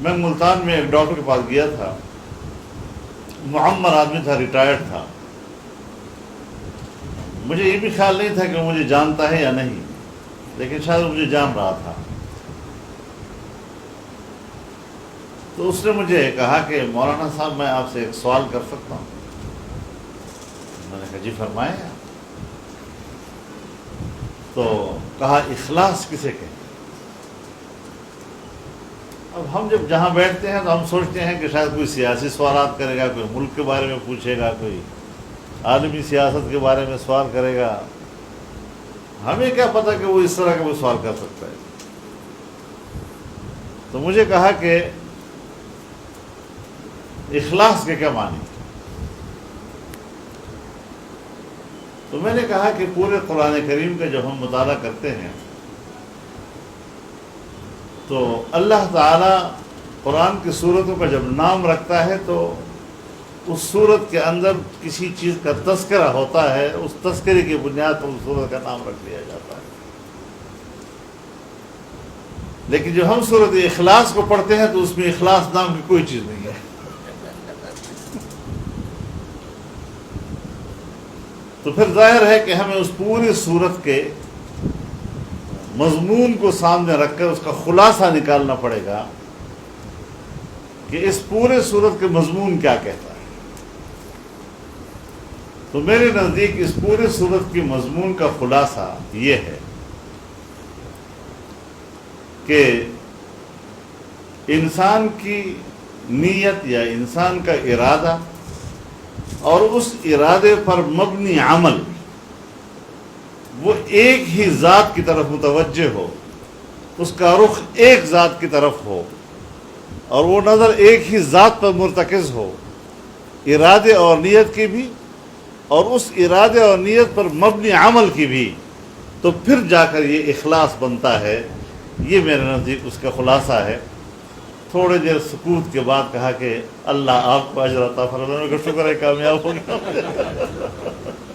میں ملتان میں ایک ڈاکٹر کے پاس گیا تھا، معمر آدمی تھا، ریٹائرڈ تھا. مجھے یہ بھی خیال نہیں تھا کہ وہ مجھے جانتا ہے یا نہیں، لیکن شاید وہ مجھے جان رہا تھا. تو اس نے مجھے کہا کہ مولانا صاحب میں آپ سے ایک سوال کر سکتا ہوں؟ میں نے کہا جی فرمائیں. تو کہا اخلاص کسے کہیں؟ اب ہم جب جہاں بیٹھتے ہیں تو ہم سوچتے ہیں کہ شاید کوئی سیاسی سوالات کرے گا، کوئی ملک کے بارے میں پوچھے گا، کوئی عالمی سیاست کے بارے میں سوال کرے گا. ہمیں کیا پتہ کہ وہ اس طرح کا کوئی سوال کر سکتا ہے. تو مجھے کہا کہ اخلاص کے کیا معنی؟ تو میں نے کہا کہ پورے قرآن کریم کا جب ہم مطالعہ کرتے ہیں تو اللہ تعالیٰ قرآن کی صورتوں کا جب نام رکھتا ہے تو اس صورت کے اندر کسی چیز کا تذکرہ ہوتا ہے، اس تذکرے کی بنیاد پر اس صورت کا نام رکھ دیا جاتا ہے. لیکن جب ہم صورت اخلاص کو پڑھتے ہیں تو اس میں اخلاص نام کی کوئی چیز نہیں ہے. تو پھر ظاہر ہے کہ ہمیں اس پوری صورت کے مضمون کو سامنے رکھ کر اس کا خلاصہ نکالنا پڑے گا کہ اس پورے صورت کے مضمون کیا کہتا ہے. تو میرے نزدیک اس پورے صورت کی مضمون کا خلاصہ یہ ہے کہ انسان کی نیت یا انسان کا ارادہ اور اس ارادے پر مبنی عمل وہ ایک ہی ذات کی طرف متوجہ ہو، اس کا رخ ایک ذات کی طرف ہو اور وہ نظر ایک ہی ذات پر مرتکز ہو، ارادے اور نیت کی بھی اور اس ارادے اور نیت پر مبنی عمل کی بھی. تو پھر جا کر یہ اخلاص بنتا ہے. یہ میرے نزدیک اس کا خلاصہ ہے. تھوڑے دیر سکوت کے بعد کہا کہ اللہ آپ کو اجر عطا فرمائے. شکر ہے کامیاب ہو گیا.